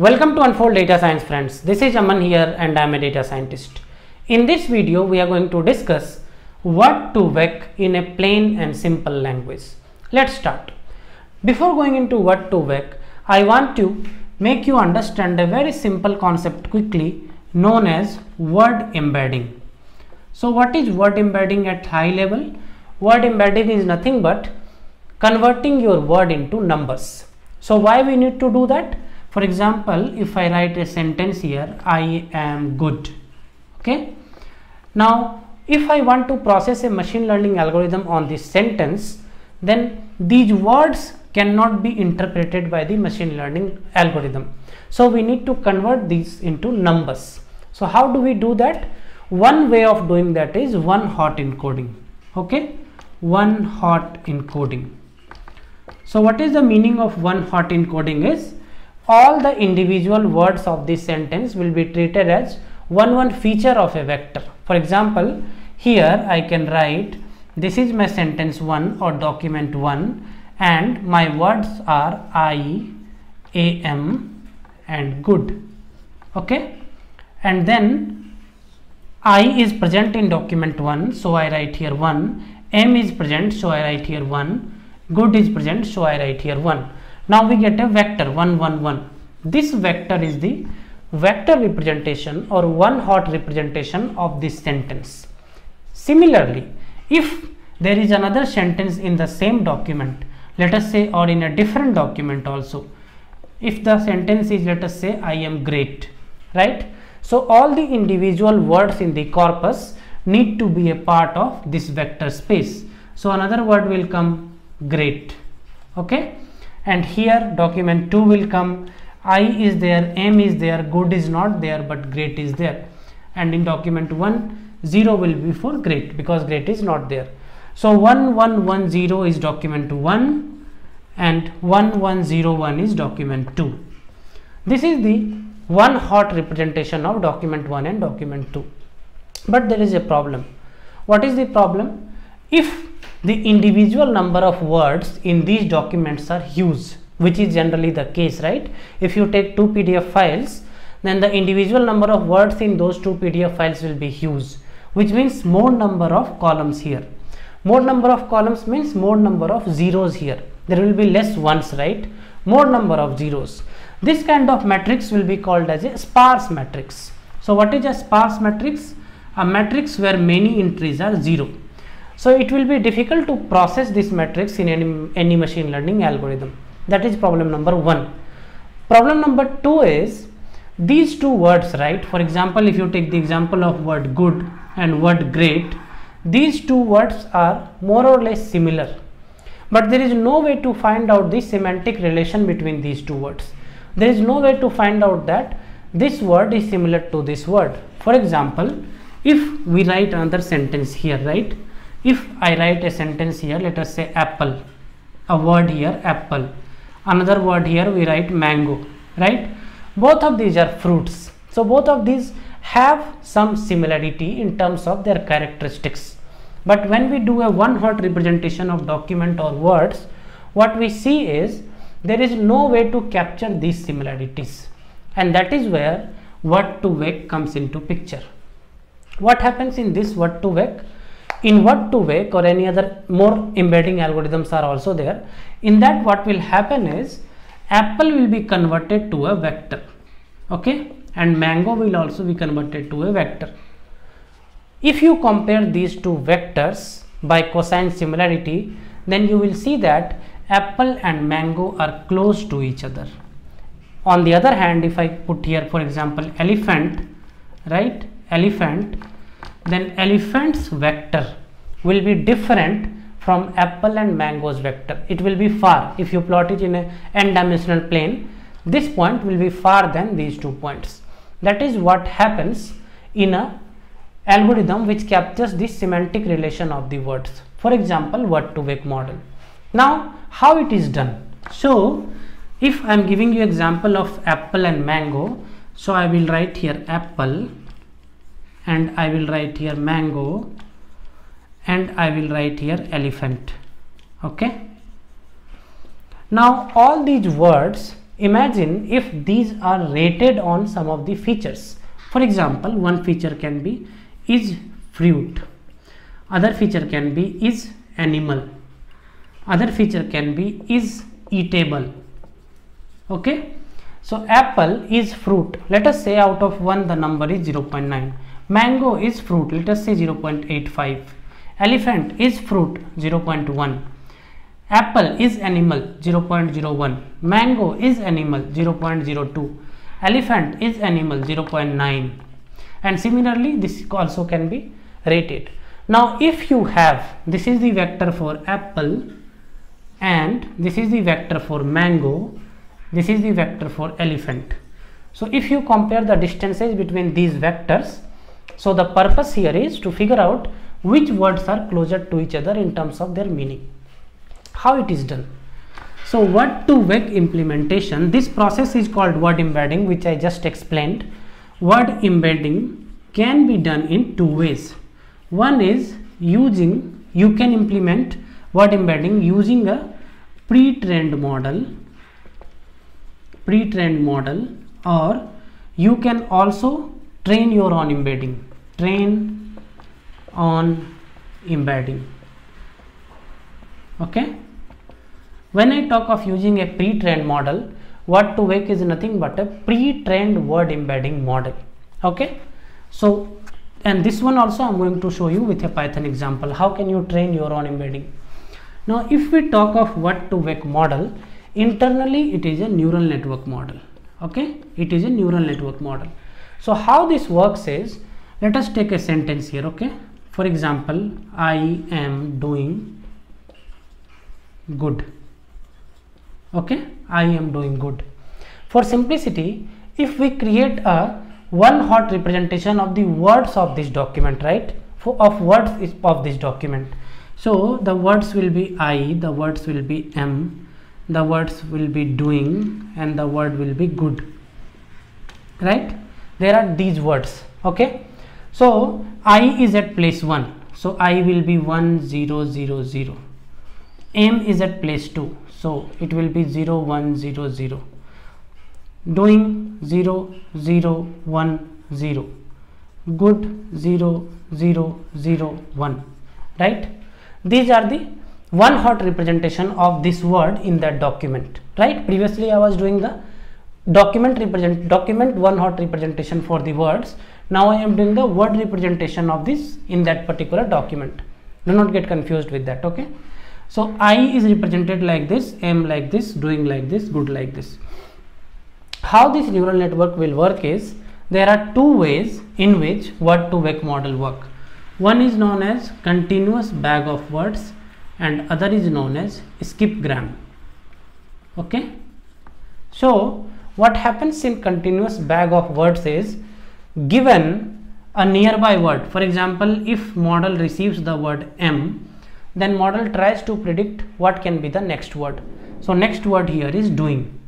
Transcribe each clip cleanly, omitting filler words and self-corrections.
Welcome to Unfold Data Science, friends. This is Aman here and I am a data scientist. In this video, we are going to discuss what to vec in a plain and simple language. Let's start. Before going into what to vec, I want to make you understand a very simple concept quickly known as word embedding. So what is word embedding at high level? Word embedding is nothing but converting your word into numbers. So why we need to do that? For example, if I write a sentence here, I am good. Okay. Now, if I want to process a machine learning algorithm on this sentence, then these words cannot be interpreted by the machine learning algorithm. So we need to convert these into numbers. So how do we do that? One way of doing that is one hot encoding. Okay. One hot encoding. So what is the meaning of one hot encoding is all the individual words of this sentence will be treated as one feature of a vector. For example, here I can write this is my sentence 1 or document 1 and my words are I am and good. Okay, and then I is present in document 1, so I write here 1, am is present, so I write here 1, good is present, so I write here 1. Now we get a vector 1 1 1. This vector is the vector representation or one hot representation of this sentence. Similarly, if there is another sentence in the same document, let us say, or in a different document also, if the sentence is, let us say, I am great, right? So all the individual words in the corpus need to be a part of this vector space. So another word will come great. Okay. And here document 2 will come, I is there, am is there, good is not there, but great is there. And in document 1, 0 will be for great because great is not there. So 1110 is document 1 and 1101 is document 2. This is the one hot representation of document 1 and document 2. But there is a problem. What is the problem? If the individual number of words in these documents are huge, which is generally the case, right? If you take 2 PDF files, then the individual number of words in those 2 PDF files will be huge, which means more number of columns here. More number of columns means more number of zeros here. There will be less ones, right? More number of zeros. This kind of matrix will be called as a sparse matrix. So what is a sparse matrix? A matrix where many entries are 0. So it will be difficult to process this matrix in any machine learning algorithm. That is problem number 1. Problem number 2 is these two words, right? For example, if you take the example of word good and word great, these two words are more or less similar. But there is no way to find out the semantic relation between these two words. There is no way to find out that this word is similar to this word. For example, if we write another sentence here, right? If I write a sentence here, let us say apple, a word here apple, another word here we write mango, right? Both of these are fruits. So both of these have some similarity in terms of their characteristics. But when we do a one hot representation of document or words, what we see is there is no way to capture these similarities. And that is where what to vec comes into picture. What happens in this what to vec? In what to vec or any other more embedding algorithms are also there. In that what will happen is apple will be converted to a vector, okay, and mango will also be converted to a vector. If you compare these two vectors by cosine similarity, then you will see that apple and mango are close to each other. On the other hand, if I put here, for example, elephant, right, elephant, then elephant's vector will be different from apple and mango's vector. It will be far. If you plot it in a n-dimensional plane, this point will be far than these 2 points. That is what happens in a algorithm which captures the semantic relation of the words. For example, word to vec model. Now, how it is done? So, if I am giving you example of apple and mango, so I will write here apple and I will write here mango and I will write here elephant. Okay. Now all these words Imagine if these are rated on some of the features. For example, one feature can be is fruit, other feature can be is animal, other feature can be is eatable. Okay, so apple is fruit, let us say out of 1 the number is 0.9. Mango is fruit, let us say 0.85. Elephant is fruit, 0.1. Apple is animal, 0.01. Mango is animal, 0.02. Elephant is animal, 0.9. And similarly this also can be rated. Now if you have, this is the vector for apple and this is the vector for mango, this is the vector for elephant. So if you compare the distances between these vectors, so the purpose here is to figure out which words are closer to each other in terms of their meaning. How it is done? So word2vec implementation, this process is called word embedding, which I just explained. Word embedding can be done in two ways. One is using, you can implement word embedding using a pre-trained model, or you can also train your own embedding, train on embedding. Okay, when I talk of using a pre-trained model, word2vec is nothing but a pre-trained word embedding model. Okay, so and this one also I'm going to show you with a Python example. How can you train your own embedding? Now if we talk of word2vec model, internally it is a neural network model. Okay, it is a neural network model. So how this works is, let us take a sentence here. Okay, for example, I am doing good. Okay, I am doing good. For simplicity, if we create a one hot representation of the words of this document, right, of words of this document, so the words will be I, the words will be am, the words will be doing, and the word will be good, right? There are these words. Okay, so I is at place 1, so I will be 1 0 0 0. Am is at place 2, so it will be 0 1 0 0. Doing 0 0 1 0. Good 0 0 0 1. Right? These are the one hot representation of this word in that document. Right? Previously I was doing the document one hot representation for the words. Now I am doing the word representation of this in that particular document. Do not get confused with that. Okay. So I is represented like this, am like this, doing like this, good like this. How this neural network will work is, there are two ways in which word2vec model work. One is known as continuous bag of words and other is known as skipgram. Okay. So what happens in continuous bag of words is, given a nearby word, for example, if model receives the word am, then model tries to predict what can be the next word. So next word here is doing.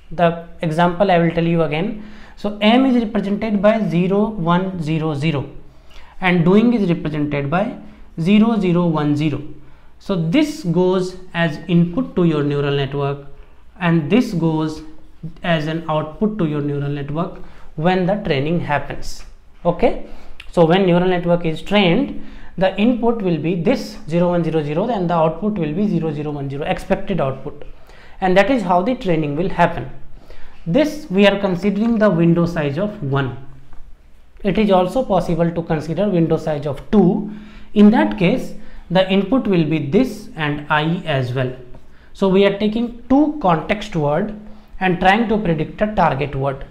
The example I will tell you again. So am is represented by 0 1 0 0 and doing is represented by 0 0 1 0. So this goes as input to your neural network and this goes as an output to your neural network when the training happens. Okay, so when neural network is trained, the input will be this 0 1 0 0 and the output will be 0 0 1 0, expected output, and that is how the training will happen. This we are considering the window size of 1. It is also possible to consider window size of 2. In that case the input will be this and I as well. So we are taking two context word and trying to predict a target word,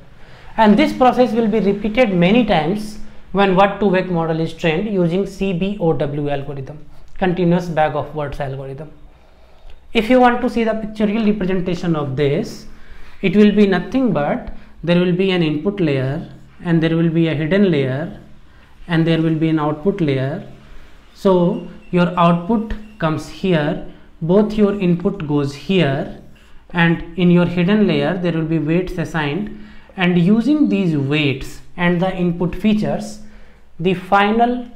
and this process will be repeated many times when word2vec model is trained using CBOW algorithm, continuous bag of words algorithm. If you want to see the pictorial representation of this, it will be nothing but there will be an input layer and there will be a hidden layer and there will be an output layer. So your output comes here, both your input goes here, and in your hidden layer there will be weights assigned, and using these weights and the input features, the final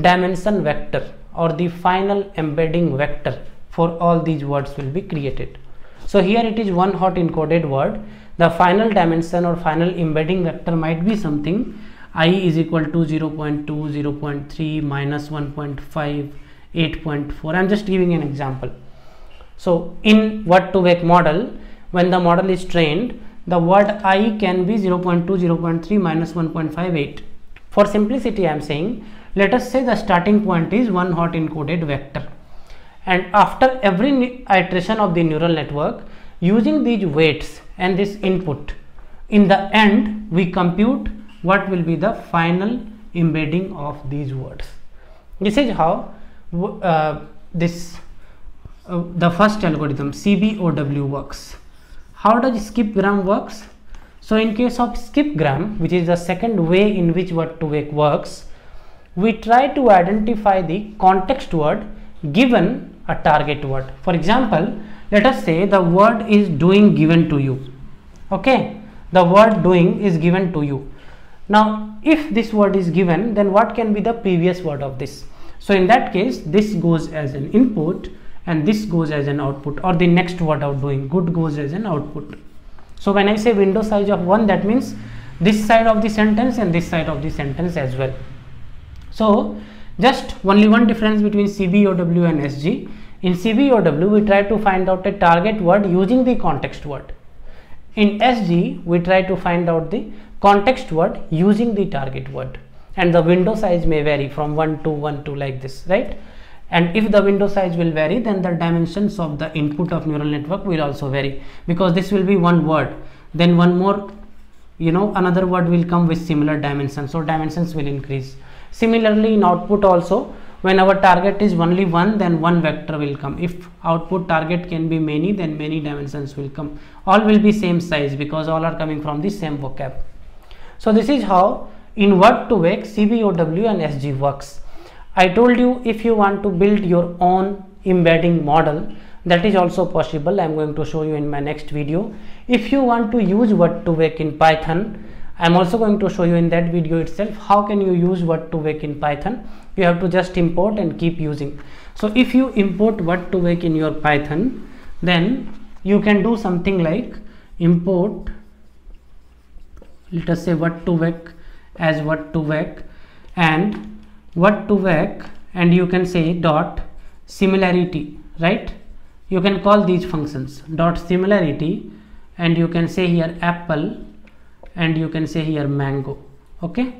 dimension vector or the final embedding vector for all these words will be created. So here it is one hot encoded word the final dimension or final embedding vector might be something I is equal to 0.2, 0.3, minus 1.5, 8.4. I'm just giving an example. So in word2vec model, when the model is trained, the word I can be 0.2, 0.3, minus 1.58. For simplicity, I am saying, let us say the starting point is one hot encoded vector, and after every iteration of the neural network, using these weights and this input, in the end we compute what will be the final embedding of these words. This is how the first algorithm CBOW works. How does skipgram works? So in case of skipgram, which is the second way in which word2vec works, we try to identify the context word given a target word. For example, let us say the word is doing given to you. Okay, the word doing is given to you. Now if this word is given, then what can be the previous word of this? So in that case, this goes as an input and this goes as an output, or the next word of doing, good, goes as an output. So when I say window size of 1, that means this side of the sentence and this side of the sentence as well. So just only one difference between CBOW and SG. In CBOW, we try to find out a target word using the context word. In SG, we try to find out the context word using the target word, and the window size may vary from 1 to 1 to like this, right? And if the window size will vary, then the dimensions of the input of neural network will also vary, because this will be one word, then one more, another word will come with similar dimensions, so dimensions will increase. Similarly in output also, when our target is only one, then one vector will come. If output target can be many, then many dimensions will come. All will be same size because all are coming from the same vocab. So this is how in word2vec CBOW and SG works. I told you, if you want to build your own embedding model, that is also possible. I am going to show you in my next video. If you want to use word2vec in Python, I am also going to show you in that video itself how can you use word2vec in Python. You have to just import and keep using. So if you import word2vec in your Python, then you can do something like import, let us say word2vec as word2vec and word2vec, and you can say dot similarity, right? You can call these functions dot similarity, and you can say here apple, and you can say here mango. Okay,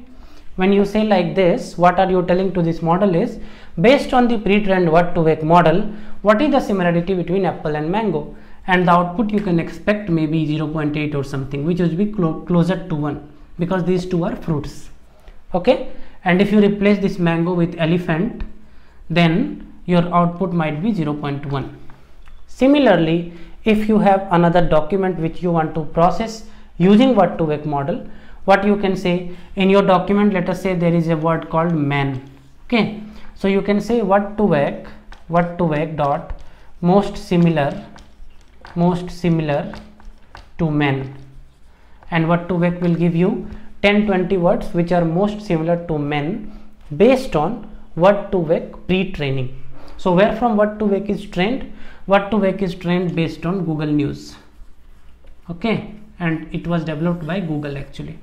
when you say like this, what are you telling to this model is, based on the pre-trained word2vec model, what is the similarity between apple and mango, and the output you can expect maybe 0.8 or something, which will be closer to 1, because these two are fruits. Okay, and if you replace this mango with elephant, then your output might be 0.1. Similarly, if you have another document which you want to process using word2vec model, what you can say in your document, let us say there is a word called man. Okay, so you can say word2vec dot most similar to men, and word2vec will give you 10-20 words which are most similar to men based on word2vec pre-training. So where from word2vec is trained? word2vec is trained based on Google News. Okay, and it was developed by Google actually.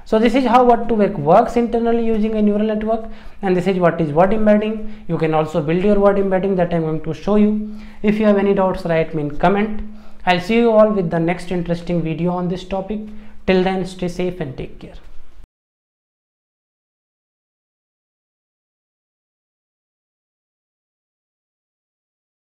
So this is how word2vec works internally using a neural network, and this is what is word embedding. You can also build your word embedding that I am going to show you. If you have any doubts, write me in comment. I'll see you all with the next interesting video on this topic. Till then, stay safe and take care.